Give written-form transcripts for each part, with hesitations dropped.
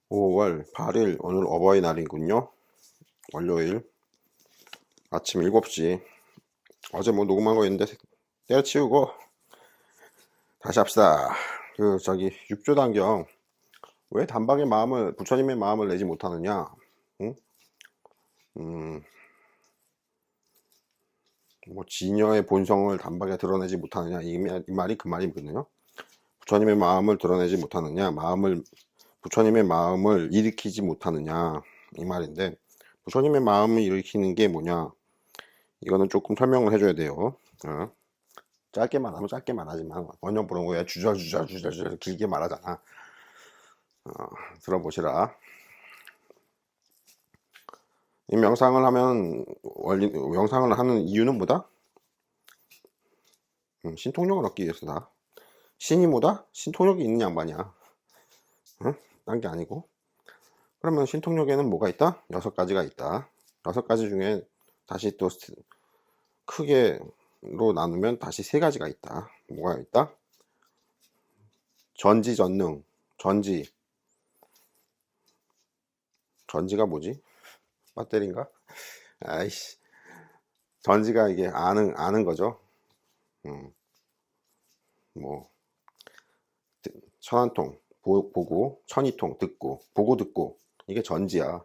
5월 8일 오늘 어버이날이군요. 월요일 아침 7시. 어제 뭐 녹음한 거 있는데 때려치우고 다시 합시다. 육조단경 왜 단박에 부처님의 마음을 내지 못하느냐? 응? 뭐 진여의 본성을 단박에 드러내지 못하느냐? 이 말이 그 말이거든요. 부처님의 마음을 드러내지 못하느냐? 부처님의 마음을 일으키지 못하느냐? 이 말인데, 부처님의 마음을 일으키는 게 뭐냐? 이거는 조금 설명을 해줘야 돼요. 짧게 말하면 짧게 말하지만 원형 부르고야 주저주저 길게 말하잖아. 들어보시라. 이 명상을 하는 이유는 뭐다? 신통력을 얻기 위해서다. 신이 뭐다? 신통력이 있는 양반이야. 딴 게 아니고. 그러면 신통력에는 뭐가 있다? 6가지가 있다. 6가지 중에 다시 또 크게로 나누면 다시 3가지가 있다. 뭐가 있다? 전지전능. 전지가 뭐지? 배터리인가? 아이씨. 전지가 이게 아는 거죠. 뭐 천안통 보고, 천이통 듣고, 보고 듣고, 이게 전지야.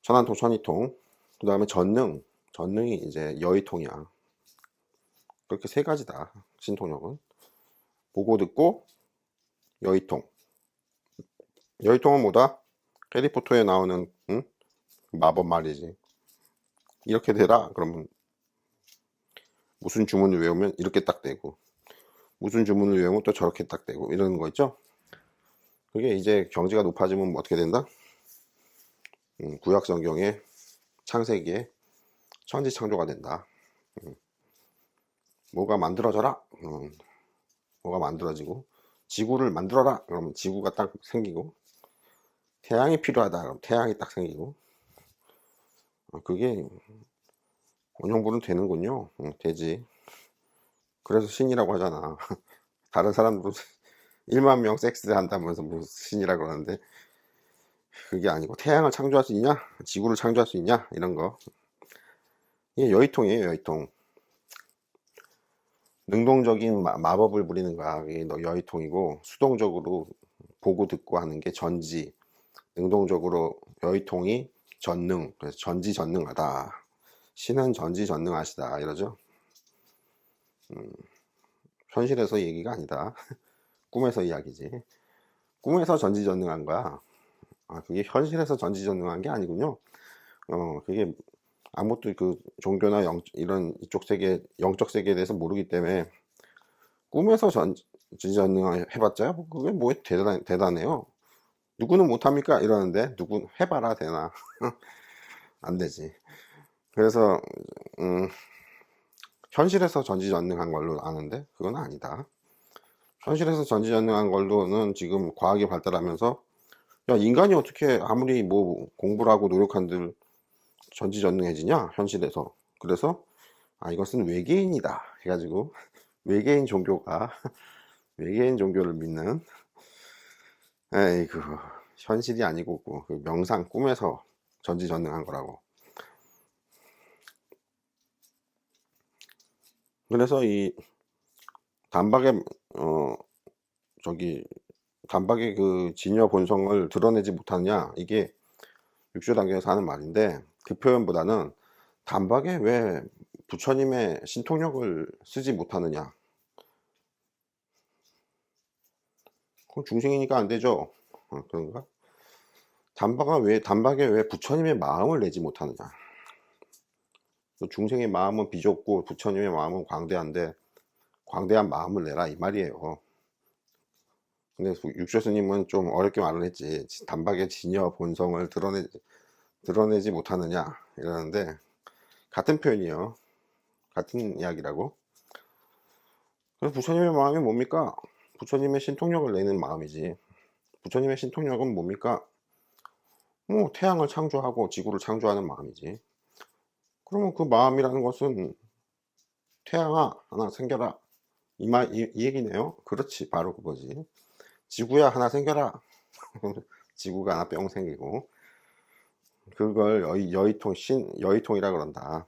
천안통, 천이통. 그 다음에 전능이 이제 여의통이야. 그렇게 3가지다. 신통력은 보고 듣고 여의통. 여의통은 뭐다? 해리포터에 나오는 마법 말이지. 이렇게 되라 그러면 무슨 주문을 외우면 이렇게 딱 되고, 무슨 주문을 외우면 또 저렇게 딱 되고, 이러는 거 있죠. 그게 이제 경지가 높아지면 어떻게 된다? 구약 성경의 창세기에 천지창조가 된다. 뭐가 만들어져라. 뭐가 만들어지고, 지구를 만들어라. 그러면 지구가 딱 생기고, 태양이 필요하다. 그럼 태양이 딱 생기고, 그게 원형부는 되는군요. 되지. 그래서 신이라고 하잖아. 다른 사람들은 1만 명 섹스 한다면서 무슨 신이라 그러는데, 그게 아니고 태양을 창조할 수 있냐? 지구를 창조할 수 있냐? 이런 거. 이게 여의통이에요, 여의통. 능동적인 마법을 부리는 거야. 이게 여의통이고, 수동적으로 보고 듣고 하는 게 전지. 능동적으로 여의통이 전능. 그래서 전지전능하다. 신은 전지전능하시다. 이러죠. 현실에서 얘기가 아니다. 꿈에서 이야기지. 꿈에서 전지전능한 거야. 그게 현실에서 전지전능한 게 아니군요. 그게 아무것도 그 종교나 이런 이쪽 세계, 영적 세계에 대해서 모르기 때문에 꿈에서 전지전능 해봤자 그게 뭐 대단해요. 누구는 못합니까? 이러는데 누구 해봐라 되나? 안 되지. 그래서 현실에서 전지전능한 걸로 아는데 그건 아니다. 현실에서 전지전능한 걸로는 지금 과학이 발달하면서, 야, 인간이 어떻게 아무리 뭐 공부를 하고 노력한들 전지전능해지냐 현실에서. 그래서 이것은 외계인이다 해가지고 외계인 종교를 믿는, 에이그 현실이 아니고 그 명상 꿈에서 전지전능한 거라고. 그래서 이 단박에 단박에 그 진여 본성을 드러내지 못하느냐, 이게 육조 단계에서 하는 말인데, 그 표현보다는 단박에 왜 부처님의 신통력을 쓰지 못하느냐. 그건 중생이니까 안 되죠. 그런가? 단박에 왜 부처님의 마음을 내지 못하느냐. 중생의 마음은 비좁고 부처님의 마음은 광대한데 광대한 마음을 내라 이 말이에요. 근데 육조 스님은 좀 어렵게 말을 했지. 단박에 진여 본성을 드러내지 못하느냐 이러는데, 같은 표현이에요. 같은 이야기라고. 그래서 부처님의 마음이 뭡니까? 부처님의 신통력을 내는 마음이지. 부처님의 신통력은 뭡니까? 뭐 태양을 창조하고 지구를 창조하는 마음이지. 그러면 그 마음이라는 것은 태양아 하나 생겨라 이 얘기네요. 그렇지, 바로 그거지. 지구야 하나 생겨라. 지구가 하나 뿅 생기고, 그걸 여의통이라 그런다.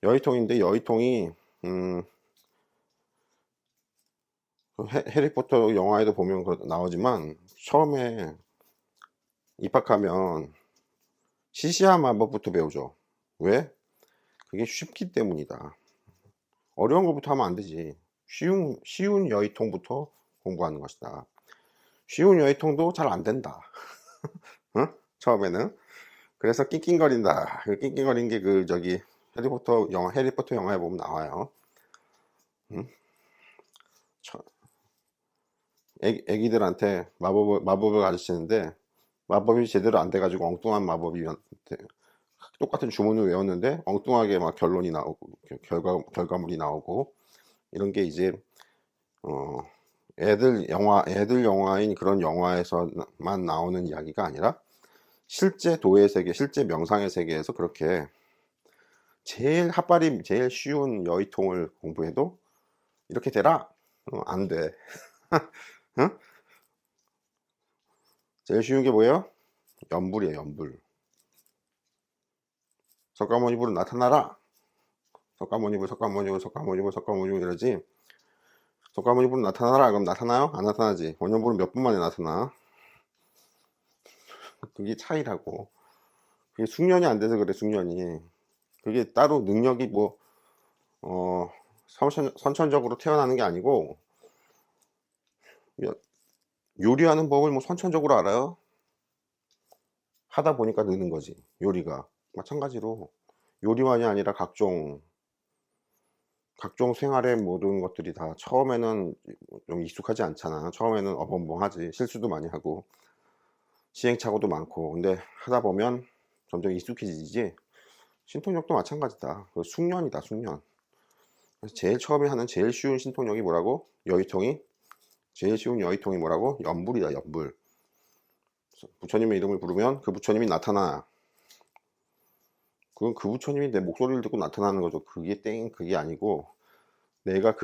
여의통인데, 여의통이 해리포터 영화에도 보면 나오지만, 처음에 입학하면 시시한 마법부터 배우죠. 왜? 그게 쉽기 때문이다. 어려운 것부터 하면 안 되지. 쉬운 여의통부터 공부하는 것이다. 쉬운 여의통도 잘 안 된다. 응? 처음에는. 그래서 낑낑거린다. 그 낑낑거린 게 해리포터 영화에 보면 나와요. 응? 애기들한테 마법을 가르치는데, 마법이 제대로 안 돼가지고 엉뚱한 마법이 똑같은 주문을 외웠는데 엉뚱하게 막 결론이 나오고 결과물이 나오고, 이런 게 이제 애들 영화인 그런 영화에서만 나오는 이야기가 아니라 실제 도의 세계, 실제 명상의 세계에서 그렇게 핫바리 제일 쉬운 여의통을 공부해도 이렇게 되라? 안 돼. 응? 제일 쉬운 게 뭐예요? 연불이에요, 연불. 석가모니불은 나타나라. 석가모니불 이러지. 석가모니불은 나타나라. 그럼 나타나요? 안 나타나지. 원년불은 몇 분 만에 나타나. 그게 차이라고. 그게 숙련이 안 돼서 그래, 숙련이. 그게 따로 능력이 선천적으로 태어나는 게 아니고, 요리하는 법을 선천적으로 알아요? 하다 보니까 느는 거지, 요리가. 마찬가지로 요리만이 아니라 각종 생활의 모든 것들이 다 처음에는 좀 익숙하지 않잖아. 처음에는 어벙벙하지. 실수도 많이 하고 시행착오도 많고. 근데 하다 보면 점점 익숙해지지. 신통력도 마찬가지다. 숙련이다, 숙련. 그래서 제일 처음에 하는 제일 쉬운 신통력이 뭐라고? 제일 쉬운 여의통이 뭐라고? 연불이다, 연불. 부처님의 이름을 부르면 그 부처님이 나타나. 그건 그 부처님이 내 목소리를 듣고 나타나는 거죠. 그게 아니고, 내가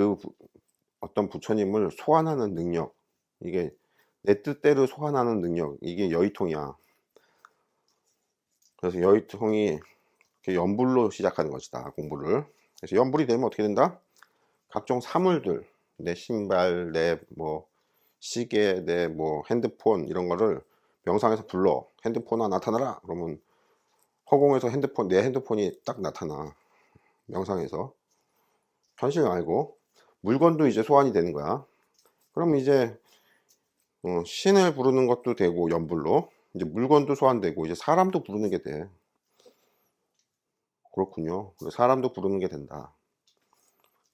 어떤 부처님을 소환하는 능력, 이게 내 뜻대로 소환하는 능력, 이게 여의통이야. 그래서 여의통이 연불로 시작하는 것이다, 공부를. 그래서 연불이 되면 어떻게 된다? 각종 사물들, 내 신발, 내 시계, 내 핸드폰, 이런 거를 명상에서 불러. 핸드폰아 나타나라. 그러면 허공에서 내 핸드폰이 딱 나타나. 명상에서 현실 말고. 물건도 이제 소환이 되는 거야. 그럼 이제 신을 부르는 것도 되고, 연불로 이제 물건도 소환되고, 이제 사람도 부르는 게 돼. 그렇군요. 사람도 부르는 게 된다.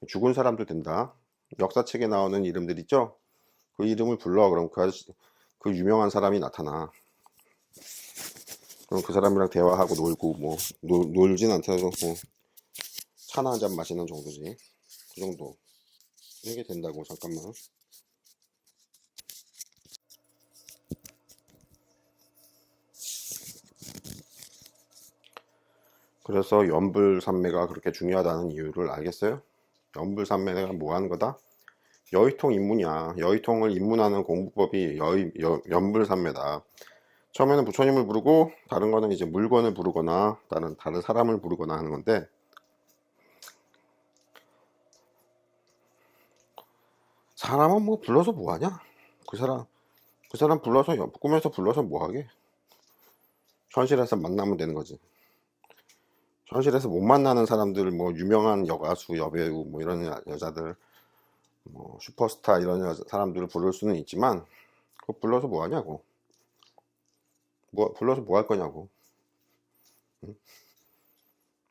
죽은 사람도 된다. 역사책에 나오는 이름들 있죠? 그 이름을 불러. 그럼 그 유명한 사람이 나타나. 그럼 그 사람이랑 대화하고 놀고, 놀진 않더라도 차나 한 잔 마시는 정도지. 그 정도. 이게 된다고. 잠깐만. 그래서 연불산매가 그렇게 중요하다는 이유를 알겠어요? 연불산매가 뭐 하는 거다? 여의통 입문이야. 여의통을 입문하는 공부법이 연불산매다. 처음에는 부처님을 부르고, 다른 거는 이제 물건을 부르거나 다른 사람을 부르거나 하는 건데, 사람은 불러서 뭐하냐? 그 사람 불러서, 꿈에서 불러서 뭐하게? 현실에서 만나면 되는 거지. 현실에서 못 만나는 사람들, 유명한 여가수, 여배우, 이런 여자들, 슈퍼스타, 이런 사람들을 부를 수는 있지만, 그거 불러서 뭐하냐고. 불러서 뭐 할 거냐고. 응?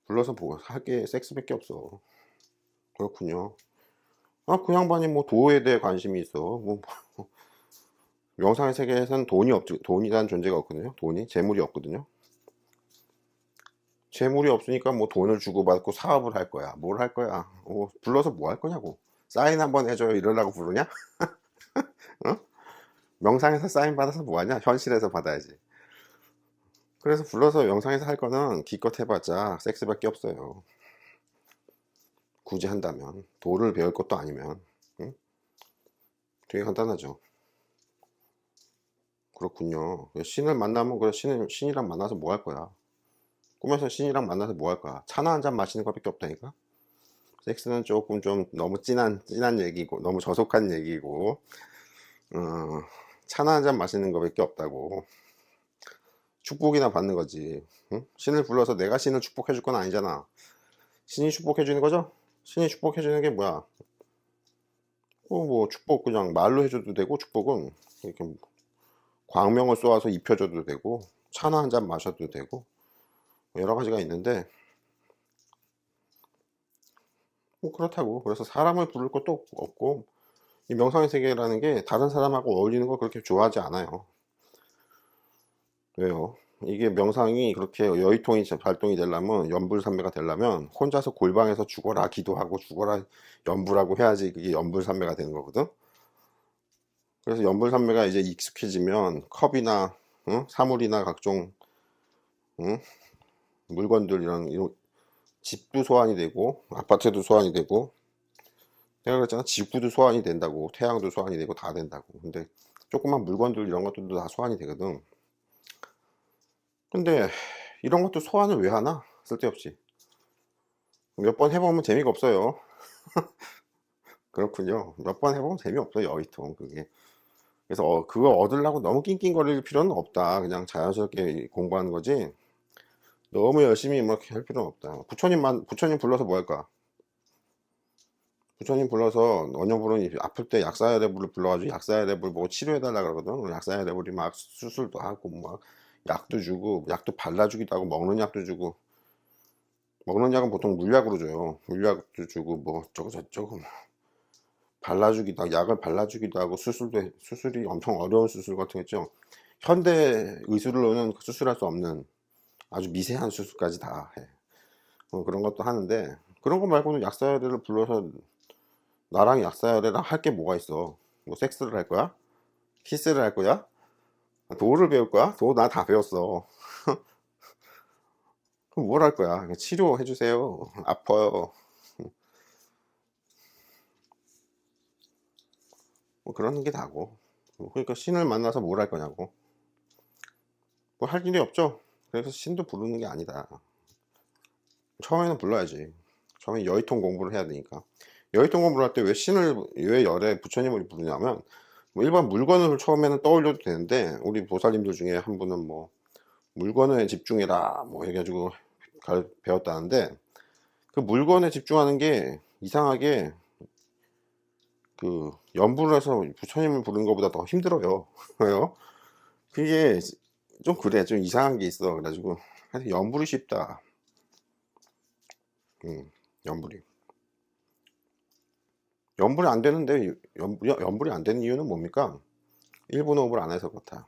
불러서 할 게 섹스밖에 없어. 그렇군요. 그 양반이 도에 대해 관심이 있어. 명상의 세계에서는 돈이라는 존재가 없거든요. 재물이 없거든요. 재물이 없으니까 돈을 주고받고 사업을 할 거야. 뭘 할 거야? 불러서 뭐 할 거냐고. 사인 한번 해줘요. 이러려고 부르냐? 어? 명상에서 사인 받아서 뭐 하냐? 현실에서 받아야지. 그래서 불러서 명상에서 할 거는 기껏 해봤자 섹스밖에 없어요. 굳이 한다면. 도를 배울 것도 아니면. 응? 되게 간단하죠. 그렇군요. 신을 만나면 그래 신이랑 만나서 뭐 할 거야? 꿈에서 신이랑 만나서 뭐 할 거야? 차나 한 잔 마시는 것밖에 없다니까? 섹스는 조금 좀 너무 진한 얘기고, 너무 저속한 얘기고, 어, 차나 한 잔 마시는 것밖에 없다고. 축복이나 받는 거지. 응? 신을 불러서 내가 신을 축복해 줄 건 아니잖아. 신이 축복해 주는 거죠? 신이 축복해 주는 게 뭐야? 뭐 축복 그냥 말로 해줘도 되고, 축복은 이렇게 광명을 쏘아서 입혀줘도 되고, 차나 한 잔 마셔도 되고, 여러 가지가 있는데, 뭐 그렇다고. 그래서 사람을 부를 것도 없고, 이 명상의 세계라는 게 다른 사람하고 어울리는 걸 그렇게 좋아하지 않아요. 왜요? 이게 명상이 그렇게 여의통이 발동이 되려면, 연불산매가 되려면 혼자서 골방에서 죽어라 기도하고 죽어라 연불하고 해야지 그게 연불산매가 되는 거거든. 그래서 연불산매가 이제 익숙해지면 컵이나 응? 사물이나 각종 응? 물건들 이런 집도 소환이 되고 아파트도 소환이 되고, 내가 그랬잖아, 지구도 소환이 된다고, 태양도 소환이 되고 다 된다고. 근데 조그만 물건들 이런 것들도 다 소환이 되거든. 근데 이런 것도 소환을 왜 하나? 쓸데없이. 몇 번 해보면 재미가 없어요. 그렇군요. 몇 번 해보면 재미없어요, 여의통 그게. 그래서 그거 얻으려고 너무 낑낑거릴 필요는 없다. 그냥 자연스럽게 공부하는 거지. 너무 열심히 뭐 이렇게 할 필요는 없다. 부처님 불러서 뭐 할까? 부처님 불러서 원영불은 아플 때 약사야대불을 불러가지고 약사야대불 보고 치료해달라 그러거든. 약사야대불이 막 수술도 하고 막 약도 주고, 약도 발라주기도 하고, 먹는 약도 주고. 먹는 약은 보통 물약으로 줘요. 물약도 주고 뭐 어쩌고 저쩌고 뭐 발라주기도 하고, 약을 발라주기도 하고, 수술이 엄청 어려운 수술 같은 거 있죠. 현대 의술로는 수술할 수 없는 아주 미세한 수술까지 다 해. 그런 것도 하는데, 그런 거 말고는 약사야대를 불러서 나랑 약사야대랑 할 게 뭐가 있어? 뭐 섹스를 할 거야? 키스를 할 거야? 도를 배울 거야? 도 나 다 배웠어. 그럼 뭘 할 거야? 그냥 치료해 주세요. 아파요. 뭐 그런 게 다고. 그러니까 신을 만나서 뭘 할 거냐고. 뭐 할 일이 없죠. 그래서 신도 부르는 게 아니다. 처음에는 불러야지. 처음에 여의통 공부를 해야 되니까. 여의통 공부를 할 때 왜 열에 부처님을 부르냐면, 뭐 일반 물건을 처음에는 떠올려도 되는데, 우리 보살님들 중에 한 분은 뭐 물건에 집중해라 뭐 해가지고 배웠다는데, 그 물건에 집중하는 게 이상하게 그 연불을 해서 부처님을 부르는 것보다 더 힘들어요. 왜요? 그게 좀 그래, 좀 이상한 게 있어. 그래가지고 하여튼 연불이 쉽다. 연불이 연불이 안 되는데, 연불이 안 되는 이유는 뭡니까? 일분 호흡을 안 해서 그렇다.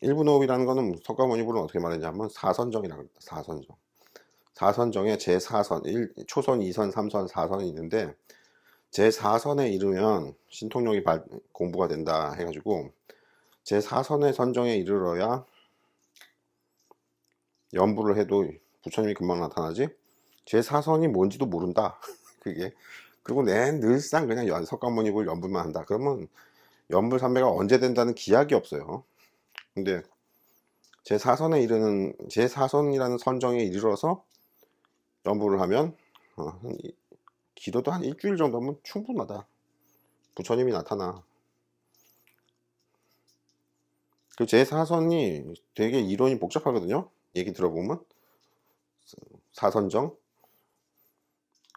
일분 호흡이라는 거는 석가모니불은 어떻게 말했냐면 사선정이라고 합니다. 사선정. 사선정에 제4선, 초선, 2선, 3선, 4선이 있는데, 제4선에 이르면 신통력이 공부가 된다 해가지고, 제4선의 선정에 이르러야 연불을 해도 부처님이 금방 나타나지, 제4선이 뭔지도 모른다. 그게. 그리고 늘상 그냥 석가모니불 연불만 한다. 그러면 연불 삼매가 언제 된다는 기약이 없어요. 근데 제4선이라는 선정에 이르러서 연불을 하면 기도도 한 일주일 정도면 충분하다. 부처님이 나타나. 그 제4선이 되게 이론이 복잡하거든요. 얘기 들어보면 사선정,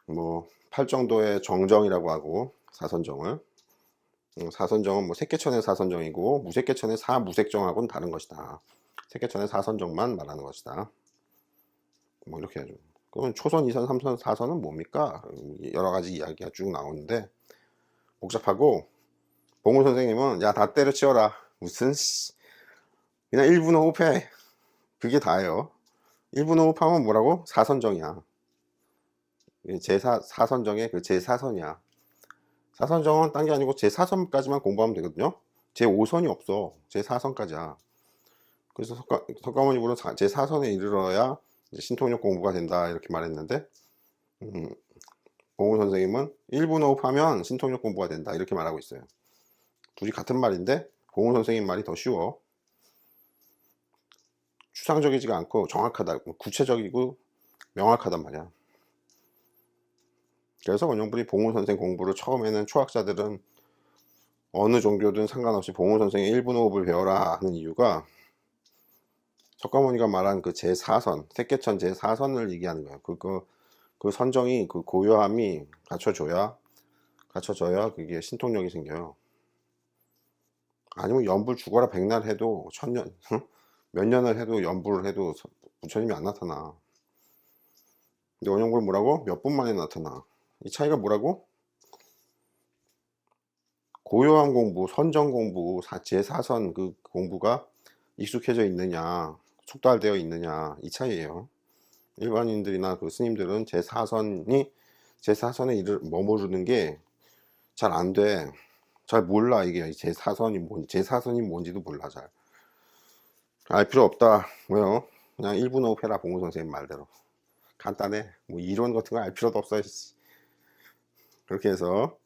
뭐 팔정도의 정정이라고 하고, 사선정을 사선정은 뭐 색계천의 사선정이고, 무색계천의 사무색정하고는 다른 것이다. 색계천의 사선정만 말하는 것이다. 뭐 이렇게 해야죠. 그럼 초선, 2선, 3선, 4선은 뭡니까? 여러 가지 이야기가 쭉 나오는데 복잡하고, 봉우 선생님은 야 다 때려치워라. 무슨 그냥 1분 호흡해. 그게 다예요. 1분 호흡하면 뭐라고? 사선정이야. 사선정의 그 제4선이야. 사선정은 딴 게 아니고 제4선까지만 공부하면 되거든요. 제5선이 없어. 제4선까지야. 그래서 석가모니불은 제4선에 이르러야 신통력 공부가 된다 이렇게 말했는데, 봉우 선생님은 1분 호흡하면 신통력 공부가 된다 이렇게 말하고 있어요. 둘이 같은 말인데 봉훈 선생님 말이 더 쉬워. 추상적이지가 않고 정확하다, 구체적이고 명확하단 말이야. 그래서 원영불이 봉훈 선생 공부를 처음에는 초학자들은 어느 종교든 상관없이 봉훈 선생의 1분 호흡을 배워라 하는 이유가 석가모니가 말한 그 제4선, 색계천 제4선을 얘기하는 거야. 그 선정이, 그 고요함이 갖춰져야 그게 신통력이 생겨요. 아니면 연불 죽어라 백날 해도 천년, 몇 년을 해도 연불을 해도 부처님이 안 나타나. 근데 원영불 뭐라고? 몇 분 만에 나타나. 이 차이가 뭐라고? 고요한 공부, 선정 공부, 제4선 그 공부가 익숙해져 있느냐, 숙달되어 있느냐, 이 차이예요. 일반인들이나 그 스님들은 제4선에 머무르는 게 잘 안 돼. 잘 몰라. 이게 제4선이 뭔지도 몰라. 잘 알 필요 없다. 왜요? 그냥 1분 호흡 해라. 봉훈 선생님 말대로 간단해. 뭐 이론 같은 거 알 필요도 없어. 그렇게 해서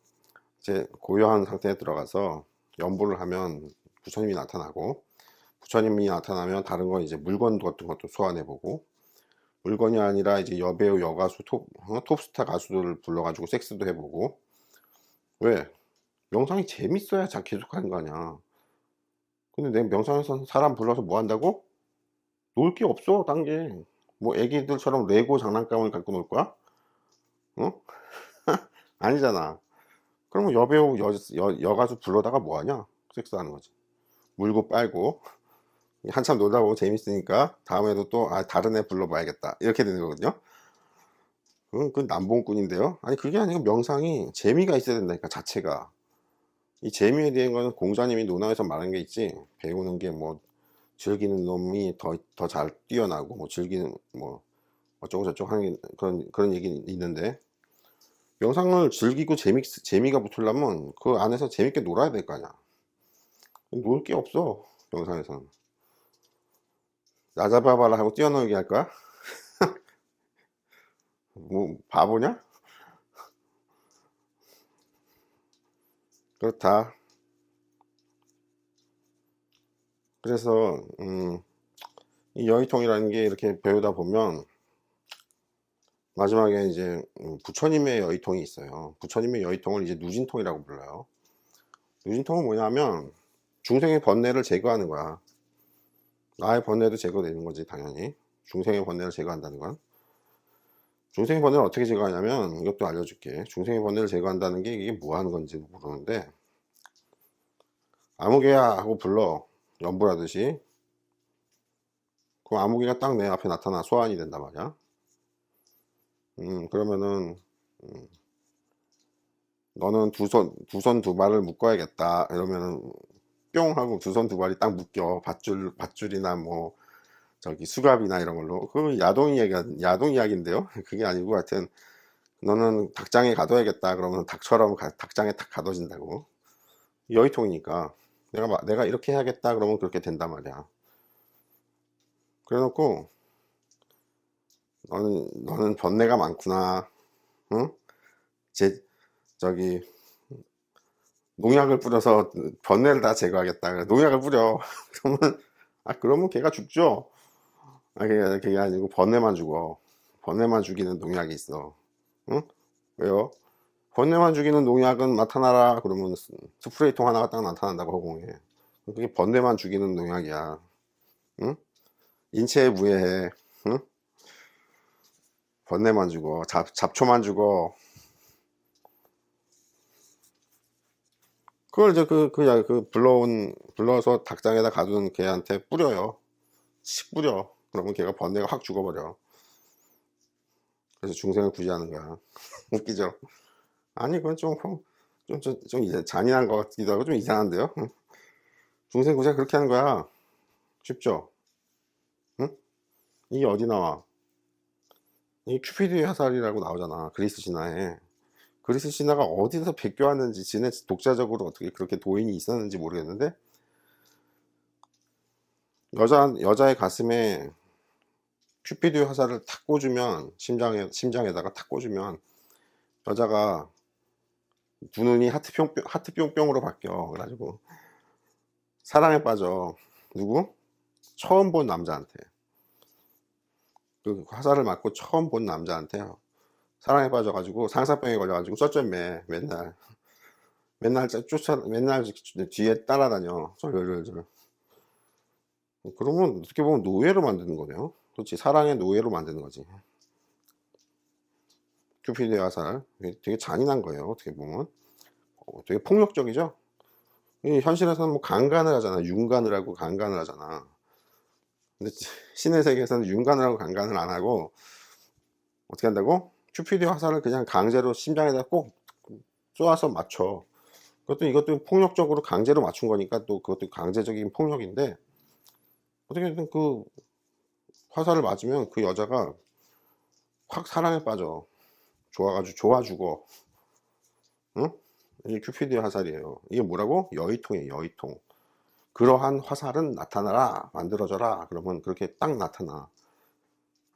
이제 고요한 상태에 들어가서 연보를 하면 부처님이 나타나고, 부처님이 나타나면 다른 건 이제 물건 같은 것도 소환해보고, 물건이 아니라 이제 여배우, 여가수, 톱스타 가수들을 불러가지고 섹스도 해보고. 왜? 명상이 재밌어야 계속 하는 거 아니야. 근데 내 명상에서 사람 불러서 뭐 한다고? 놀 게 없어. 딴 게. 뭐 애기들처럼 레고 장난감을 갖고 놀 거야? 어? 아니잖아. 그러면 여배우, 여가수 불러다가 뭐 하냐? 섹스하는 거지. 물고 빨고. 한참 놀다 보면 재밌으니까 다음에도 또 다른 애 불러봐야겠다. 이렇게 되는 거거든요. 그건 남봉꾼인데요. 아니 그게 아니고 명상이 재미가 있어야 된다니까, 자체가. 이 재미에 대한 거는 공자님이 논어에서 말한 게 있지. 배우는 게 뭐 즐기는 놈이 더 잘 뛰어나고, 뭐 즐기는 뭐 어쩌고 저쩌고 하는 그런 얘기 있는데, 명상을 즐기고 재미가 붙으려면 그 안에서 재밌게 놀아야 될 거 아니야. 놀 게 없어 명상에서는. 나 잡아봐라 하고 뛰어놀게 할 거야? 뭐 바보냐? 그렇다. 그래서 이 여의통이라는 게 이렇게 배우다 보면 마지막에 이제 부처님의 여의통이 있어요. 부처님의 여의통을 이제 누진통이라고 불러요. 누진통은 뭐냐면 중생의 번뇌를 제거하는 거야. 나의 번뇌도 제거되는 거지, 당연히. 중생의 번뇌를 제거한다는 건. 중생의 번뇌를 어떻게 제거하냐면, 이것도 알려줄게. 중생의 번뇌를 제거한다는 게 이게 뭐 하는 건지 모르는데, 아무개야 하고 불러. 연불하듯이. 그럼 아무개가 딱 내 앞에 나타나 소환이 된단 말이야. 그러면은 너는 두 손 두 발을 묶어야겠다. 이러면은 뿅 하고 두 손 두 발이 딱 묶여. 밧줄이나 뭐 저기 수갑이나 이런 걸로. 그 야동 이야기인데요. 그게 아니고 하여튼 너는 닭장에 가둬야겠다. 그러면 닭처럼 닭장에 딱 가둬진다고. 여의통이니까 내가 이렇게 해야겠다. 그러면 그렇게 된단 말이야. 그래놓고 너는 번뇌가 많구나. 응? 저기 농약을 뿌려서 번뇌를 다 제거하겠다. 농약을 뿌려. 그러면 걔가 죽죠. 그게 아니고 번뇌만 죽어. 번뇌만 죽이는 농약이 있어. 응? 왜요? 번뇌만 죽이는 농약은 나타나라 그러면 스프레이통 하나가 딱 나타난다고 허공에. 그게 번뇌만 죽이는 농약이야. 응? 인체에 무해해. 응? 번뇌만 죽어. 잡초만 죽어. 그걸 이제 불러서 닭장에다 가둔 걔한테 뿌려요. 씩 뿌려. 그러면 걔가 번뇌가 확 죽어버려. 그래서 중생을 구제하는 거야. 웃기죠? 아니, 그건 좀 잔인한 것 같기도 하고 좀 이상한데요? 중생 구제 그렇게 하는 거야. 쉽죠? 응? 이게 어디 나와? 이 큐피드의 화살이라고 나오잖아. 그리스 신화에. 그리스 신화가 어디서 베껴왔는지, 지네 독자적으로 어떻게 그렇게 도인이 있었는지 모르겠는데, 여자의 가슴에 큐피드의 화살을 탁 꽂으면, 심장에다가 탁 꽂으면, 여자가 두 눈이 하트 뿅뿅으로 바뀌어. 그래가지고, 사랑에 빠져. 누구? 처음 본 남자한테. 그 화살을 맞고 처음 본 남자한테 사랑에 빠져가지고 상사병에 걸려가지고 쩌쩌매 맨날 뒤에 따라다녀. 절. 그러면 어떻게 보면 노예로 만드는 거네요. 그렇지. 사랑의 노예로 만드는 거지. 큐피드의 화살. 되게 잔인한 거예요. 어떻게 보면. 되게 폭력적이죠. 현실에서는 뭐 강간을 하잖아. 윤간을 하고 강간을 하잖아. 근데 신의 세계에서는 윤간을 하고 강간을 안 하고 어떻게 한다고? 큐피드의 화살을 그냥 강제로 심장에다 꼭 쏘아서 맞춰. 이것도 폭력적으로 강제로 맞춘 거니까 또 그것도 강제적인 폭력인데 어떻게든 그 화살을 맞으면 그 여자가 확 사랑에 빠져. 좋아가지고 좋아 죽어. 응? 이게 큐피드의 화살이에요. 이게 뭐라고? 여의통이에요. 여의통. 그러한 화살은 나타나라. 만들어져라. 그러면 그렇게 딱 나타나.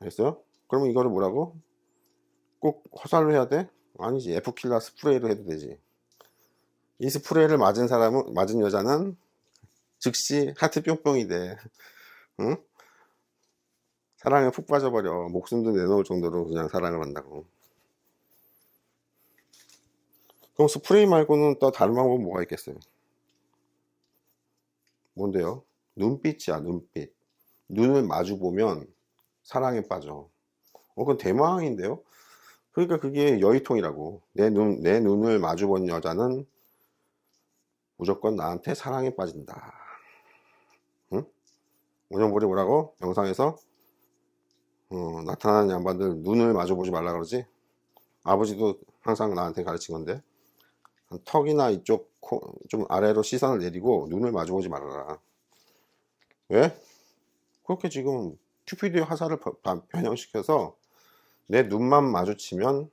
알겠어요? 그러면 이거를 뭐라고? 꼭 화살로 해야 돼? 아니지. F킬러 스프레이로 해도 되지. 이 스프레이를 맞은 여자는 즉시 하트 뿅뿅이 돼. 응? 사랑에 푹 빠져버려. 목숨도 내놓을 정도로 그냥 사랑을 한다고. 그럼 스프레이 말고는 또 다른 방법은 뭐가 있겠어요? 뭔데요? 눈빛이야, 눈빛. 눈을 마주 보면 사랑에 빠져. 그건 대망인데요? 그러니까 그게 여의통이라고. 내 눈을 마주 본 여자는 무조건 나한테 사랑에 빠진다. 응? 오정벌이 뭐라고? 영상에서 나타나는 양반들 눈을 마주 보지 말라 그러지? 아버지도 항상 나한테 가르친 건데 턱이나 이쪽 좀 아래로 시선을 내리고 눈을 마주 보지 말아라. 왜? 그렇게 지금 큐피드의 화살을 변형시켜서 내 눈만 마주치면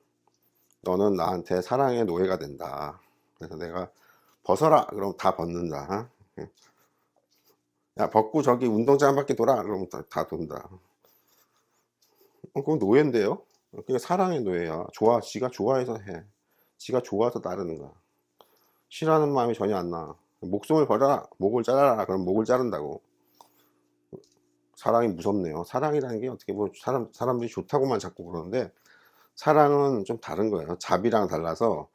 너는 나한테 사랑의 노예가 된다. 그래서 내가 벗어라. 그럼 다 벗는다. 야, 벗고 저기 운동장 한 바퀴 돌아. 그럼 다 돈다. 그건 노예인데요? 그게 사랑의 노예야. 지가 좋아해서 해. 지가 좋아서 따르는 거야. 싫어하는 마음이 전혀 안 나. 목숨을 버려라. 목을 자르라. 그럼 목을 자른다고. 사랑이 무섭네요. 사랑이라는 게 어떻게 보면 사람들이 좋다고만 자꾸 그러는데 사랑은 좀 다른 거예요. 자비랑 달라서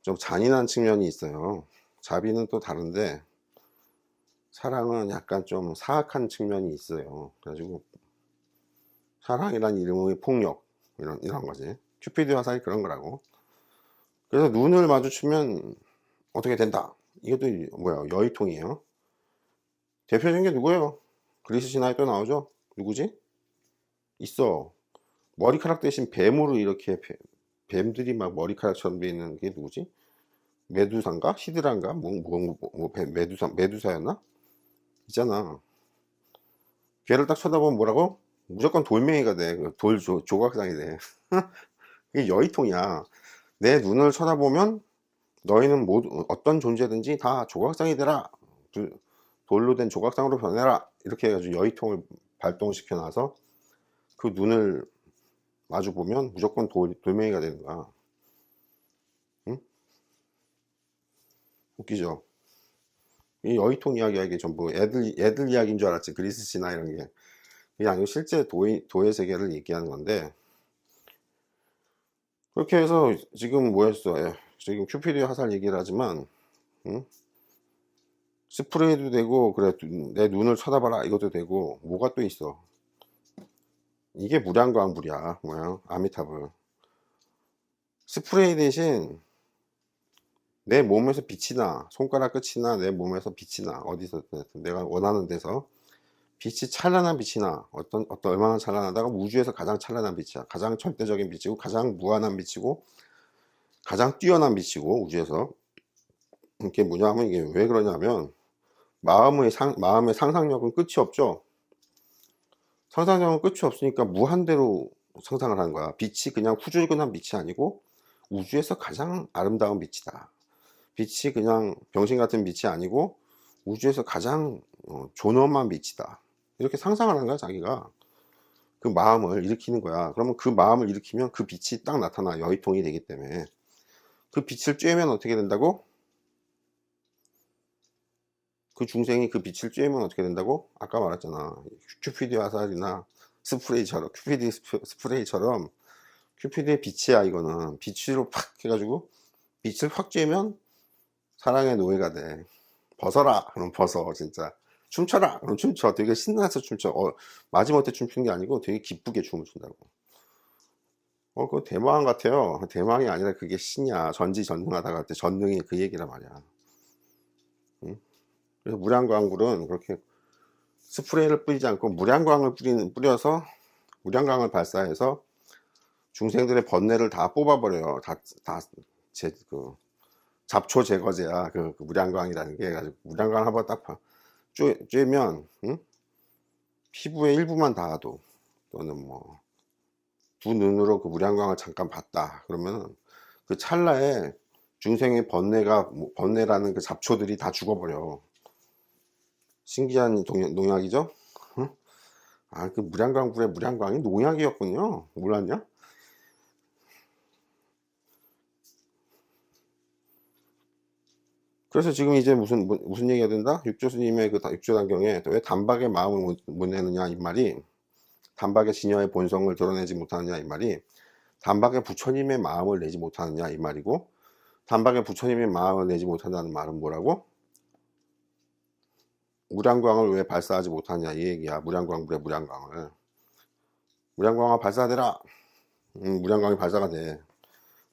좀 잔인한 측면이 있어요. 자비는 또 다른데 사랑은 약간 좀 사악한 측면이 있어요. 그래가지고 사랑이란 이름의 폭력 이런 거지. 큐피드 화살이 그런 거라고. 그래서 눈을 마주치면 어떻게 된다. 이것도 뭐야 여의통이에요. 대표적인 게 누구예요? 그리스 신화에 또 나오죠. 누구지? 있어. 머리카락 대신 뱀으로 이렇게 뱀들이 막 머리카락처럼 돼 있는 게 누구지? 메두사인가? 히드라인가? 메두사였나? 있잖아. 걔를 딱 쳐다보면 뭐라고? 무조건 돌멩이가 돼. 조각상이 돼. 이게 여의통이야. 내 눈을 쳐다보면 너희는 모두 어떤 존재든지 다 조각상이 되라. 돌로 된 조각상으로 변해라. 이렇게 해가지고 여의통을 발동시켜 놔서 그 눈을 마주 보면 무조건 돌멩이가 되는 거야. 응? 웃기죠? 이 여의통 이야기가 이게 전부 애들 이야기인 줄 알았지. 그리스 신화 이런 게. 이게 아니고 실제 도의 세계를 얘기하는 건데 그렇게 해서 지금 뭐였어? 지금 큐피드의 화살 얘기를 하지만 응? 스프레이도 되고 그래 내 눈을 쳐다봐라 이것도 되고 뭐가 또 있어? 이게 무량광불이야. 뭐야? 아미타불. 스프레이 대신 내 몸에서 빛이 나. 손가락 끝이나 내 몸에서 빛이 나. 어디서 내가 원하는 데서 빛이 찬란한 빛이 나. 어떤 얼마나 찬란하다가 우주에서 가장 찬란한 빛이야. 가장 절대적인 빛이고 가장 무한한 빛이고 가장 뛰어난 빛이고 우주에서. 이게 뭐냐면 이게 왜 그러냐면 마음의 상상력은 끝이 없죠. 상상력은 끝이 없으니까 무한대로 상상을 하는 거야. 빛이 그냥 후줄근한 빛이 아니고 우주에서 가장 아름다운 빛이다. 빛이 그냥 병신 같은 빛이 아니고 우주에서 가장 존엄한 빛이다. 이렇게 상상을 하는 거야. 자기가 그 마음을 일으키는 거야. 그러면 그 마음을 일으키면 그 빛이 딱 나타나. 여의통이 되기 때문에 그 빛을 쬐면 어떻게 된다고? 그 중생이 그 빛을 쬐면 어떻게 된다고? 아까 말했잖아. 큐피드 화살이나 스프레이처럼, 스프레이처럼 큐피드의 빛이야. 이거는 빛으로 팍 해가지고 빛을 확 쬐면 사랑의 노예가 돼. 벗어라 그럼 벗어. 진짜 춤춰라 그럼 춤춰. 되게 신나서 춤춰. 마지못해 춤추는 게 아니고 되게 기쁘게 춤을 춘다고. 그거 대망 같아요. 대망이 아니라 그게 신이야. 전지전능하다가 할 때 전능이 그 얘기란 말이야. 응? 그래서 무량광불은 그렇게 스프레이를 뿌리지 않고 무량광을 뿌려서 무량광을 발사해서 중생들의 번뇌를 다 뽑아버려요. 그 잡초 제거제야. 그 무량광이라는 게. 가지고 무량광 한번 딱 쬐면 응? 피부의 일부만 닿아도, 또는 뭐 두 눈으로 그 무량광을 잠깐 봤다 그러면 그 찰나에 중생의 번뇌라는 그 잡초들이 다 죽어버려. 신기한 농약이죠. 응? 그 무량광불의 무량광이 농약이었군요. 몰랐냐? 그래서 지금 이제 무슨 얘기가 된다? 육조스님의 그 육조단경에 왜 단박에 마음을 못 내느냐 이 말이, 단박에 진여의 본성을 드러내지 못하느냐 이 말이, 단박에 부처님의 마음을 내지 못하느냐 이 말이고, 단박에 부처님의 마음을 내지 못한다는 말은 뭐라고? 무량광을 왜 발사하지 못하냐 이 얘기야. 무량광불의 무량광을. 무량광아 발사되라. 무량광이 발사가 돼.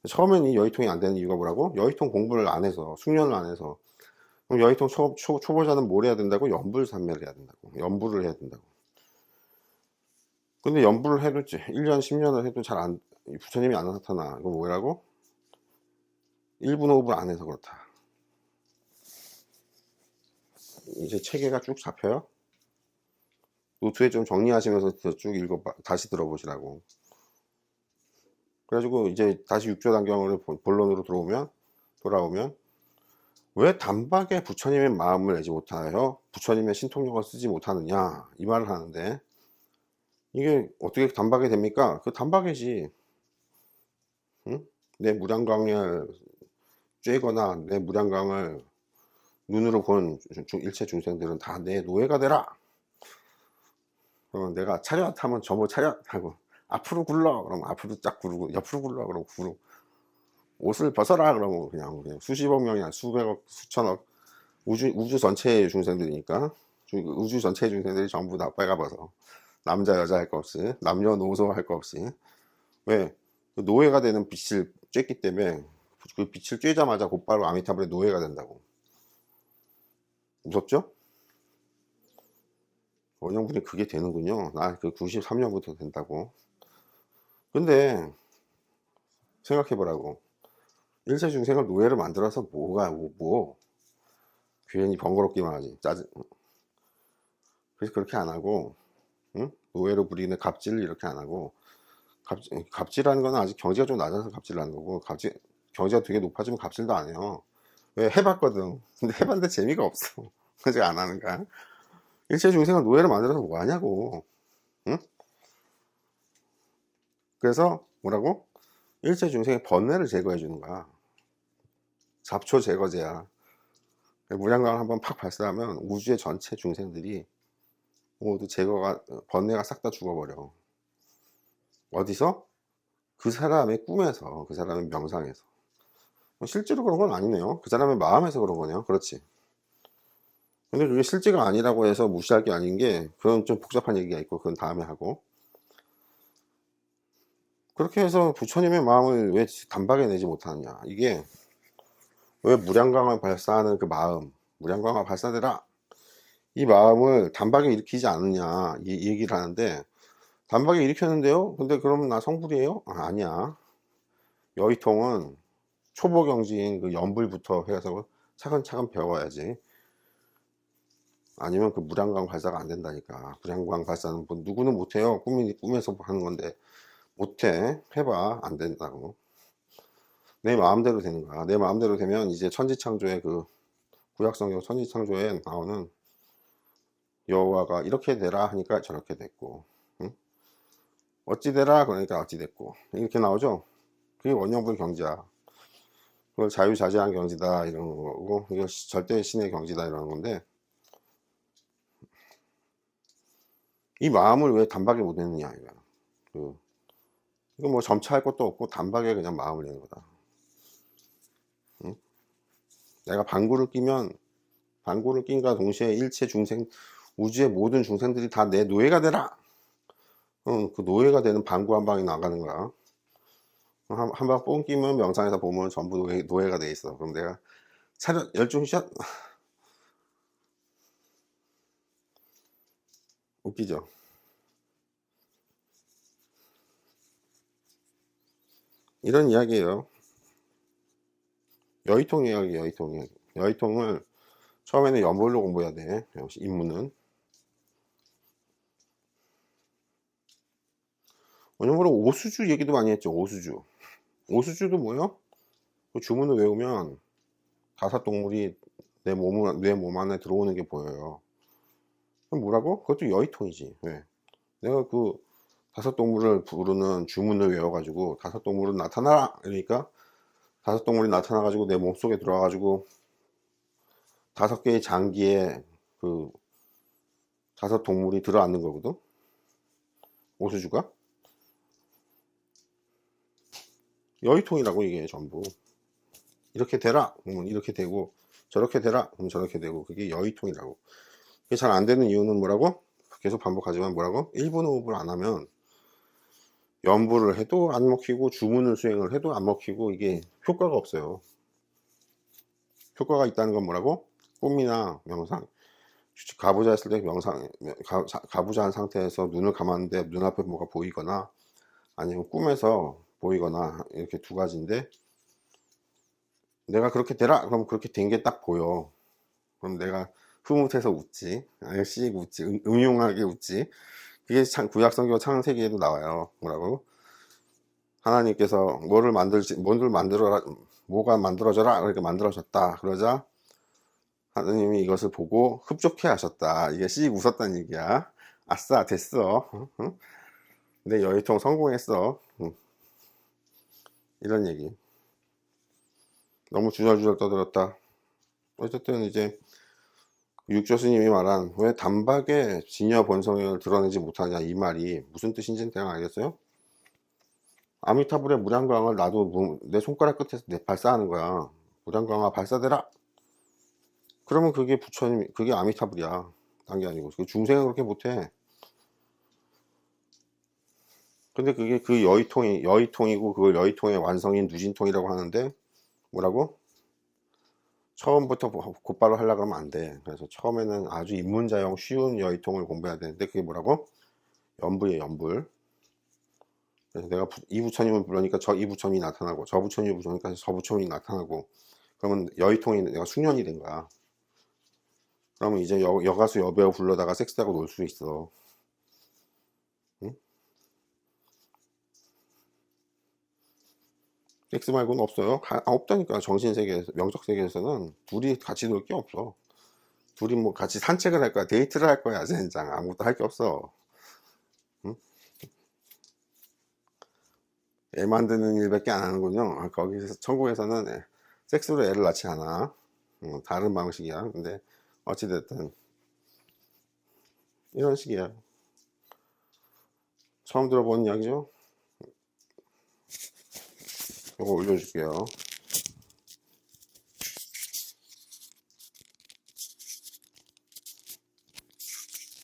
처음엔 이 여의통이 안 되는 이유가 뭐라고? 여의통 공부를 안 해서, 숙련을 안 해서. 그럼 여의통 초보자는 뭘 해야 된다고? 연불산매를 해야 된다고. 연불을 해야 된다고. 근데 연불을 해도 1년 10년을 해도 부처님이 안 나타나. 이거 뭐라고? 1분 호흡을 안 해서 그렇다. 이제 체계가 쭉 잡혀요. 노트에 좀 정리하시면서 쭉 다시 들어보시라고. 그래가지고 이제 다시 육조단경으로 본론으로 돌아오면 왜 단박에 부처님의 마음을 내지 못하여 부처님의 신통력을 쓰지 못하느냐 이 말을 하는데, 이게 어떻게 단박에 됩니까? 그 단박이지. 응? 내 무량광을 쬐거나 내 무량광을 눈으로 본 일체 중생들은 다 내 노예가 되라. 그러면 내가 차렷 하면 저모 차렷 하고, 앞으로 굴러 그러면 앞으로 쫙 구르고, 옆으로 굴러 그러면 구르고, 옷을 벗어라 그러면 그냥 수십억 명이나 수백억 수천억 우주 전체의 중생들이니까, 우주 전체의 중생들이 전부 다 빨가 벗어. 남자 여자 할 거 없이, 남녀노소 할 거 없이. 왜? 그 노예가 되는 빛을 쬐기 때문에 그 빛을 쬐자마자 곧바로 아미타불의 노예가 된다고. 무섭죠? 원영분이 그게 되는군요. 나 그 93년부터 된다고. 근데 생각해보라고. 일체 중생을 노예를 만들어서 뭐 괜히 번거롭기만 하지. 그래서 그렇게 안 하고, 응? 노예로 부리는 갑질을 이렇게 안 하고, 갑질하는 거는 아직 경지가 좀 낮아서 갑질을 하는 거고, 경지가 되게 높아지면 갑질도 안 해요. 왜? 해봤거든. 근데 해봤는데 재미가 없어. 그래서 안 하는 거야. 일체 중생을 노예를 만들어서 뭐 하냐고. 응? 그래서 뭐라고? 일체 중생의 번뇌를 제거해 주는 거야. 잡초 제거제야. 무량광을 한번 팍 발사하면 우주의 전체 중생들이 모두 번뇌가 싹 다 죽어버려. 어디서? 그 사람의 꿈에서, 그 사람의 명상에서. 실제로 그런 건 아니네요. 그 사람의 마음에서 그런 거네요. 그렇지. 근데 그게 실제가 아니라고 해서 무시할 게 아닌 게, 그건 좀 복잡한 얘기가 있고, 그건 다음에 하고. 그렇게 해서 부처님의 마음을 왜 단박에 내지 못하느냐. 이게 왜 무량광을 발사하는 그 마음, 무량광을 발사되라, 이 마음을 단박에 일으키지 않느냐 이 얘기를 하는데, 단박에 일으켰는데요? 근데 그럼 나 성불이에요? 아니야. 여의통은 초보 경지인 그 연불부터 해서 차근차근 배워야지. 아니면 그 무량광 발사가 안 된다니까. 무량광 발사는 뭐 누구는 못해요. 꿈에서 하는 건데 못해. 해봐. 안 된다고. 내 마음대로 되는 거야. 내 마음대로 되면 이제 천지창조의 그 구약성경 천지창조에 나오는 여호와가 이렇게 되라 하니까 저렇게 됐고, 응? 어찌 되라 그러니까 어찌 됐고, 이렇게 나오죠. 그게 원영불 경지야. 그걸 자유자재한 경지다 이런 거고, 이거 절대 신의 경지다 이러는 건데, 이 마음을 왜 단박에 못 내느냐 이거야. 이거 뭐 점차할 것도 없고 단박에 그냥 마음을 내는 거다. 응? 내가 방구를 낀과 동시에 일체 중생, 우주의 모든 중생들이 다 내 노예가 되라. 그 노예가 되는 방구 한 방이 나가는 거야. 한 방 뽕 끼면 명상에서 보면 전부 노예가 돼 있어. 그럼 내가 차렷 열중샷. 웃기죠. 이런 이야기예요. 여의통 이야기, 여의통 이야기. 여의통을 처음에는 연볼로 공부해야 돼. 역시 인문은. 원형으로 오수주 얘기도 많이 했죠. 오수주. 오수주도 뭐예요? 그 주문을 외우면 다섯 동물이 내 몸 안에 들어오는 게 보여요. 그럼 뭐라고? 그것도 여의통이지. 왜? 내가 그 다섯 동물을 부르는 주문을 외워가지고 다섯 동물은 나타나라! 그러니까 다섯 동물이 나타나가지고 내 몸속에 들어와가지고 다섯 개의 장기에 그 다섯 동물이 들어앉는 거거든. 오수주가 여의통이라고. 이게 전부 이렇게 되라 그러면 이렇게 되고, 저렇게 되라 그러면 저렇게 되고, 그게 여의통이라고. 그게 잘 안 되는 이유는 뭐라고? 계속 반복하지만 뭐라고? 1분 호흡을 안 하면 연부를 해도 안 먹히고 주문을 수행을 해도 안 먹히고, 이게 효과가 없어요. 효과가 있다는 건 뭐라고? 꿈이나 명상, 가부좌 했을 때 명상, 가부좌한 상태에서 눈을 감았는데 눈앞에 뭐가 보이거나, 아니면 꿈에서 보이거나, 이렇게 두 가지인데, 내가 그렇게 되라 그럼 그렇게 된 게 딱 보여. 그럼 내가 흐뭇해서 웃지, 아니 씩 웃지, 음흉하게 웃지. 그게 참 구약성경 창세기에도 나와요. 뭐라고? 하나님께서 뭐가 만들어져라 그렇게 만들어졌다. 그러자 하나님이 이것을 보고 흡족해 하셨다. 이게 씩 웃었다는 얘기야. 아싸 됐어. 내 여의통 성공했어. 이런 얘기. 너무 주절주절 떠들었다. 어쨌든 이제 육조 스님이 말한 왜 단박에 진여 본성을 드러내지 못하냐, 이 말이 무슨 뜻인지는 대강 알겠어요? 아미타불의 무량광을 나도 내 손가락 끝에서 발사하는 거야. 무량광아 발사되라. 그러면 그게 부처님, 그게 아미타불이야. 딴 게 아니고. 그 중생은 그렇게 못해. 근데 그게 그 여의통이고, 그걸 여의통의 완성인 누진통이라고 하는데, 뭐라고? 처음부터 곧바로 하려고 하면 안 돼. 그래서 처음에는 아주 입문자용 쉬운 여의통을 공부해야 되는데, 그게 뭐라고? 연불이에요, 연불. 그래서 내가 이 부처님을 부르니까 이 부처님이 나타나고, 저 부처님을 부르니까 저 부처님이 나타나고, 그러면 여의통이 내가 숙련이 된 거야. 그러면 이제 여가수 여배우 불러다가 섹스하고 놀 수 있어. 응? 섹스 말고는 없어요. 없다니까. 정신세계에서, 명적세계에서는 둘이 같이 놀 게 없어. 둘이 뭐 같이 산책을 할 거야, 데이트를 할 거야, 젠장. 아무것도 할 게 없어. 응? 애 만드는 일밖에 안 하는군요. 거기서 천국에서는 섹스로 애를 낳지 않아. 다른 방식이야. 근데 어찌됐든 이런 식이야. 처음 들어본 이야기죠? 이거 올려줄게요.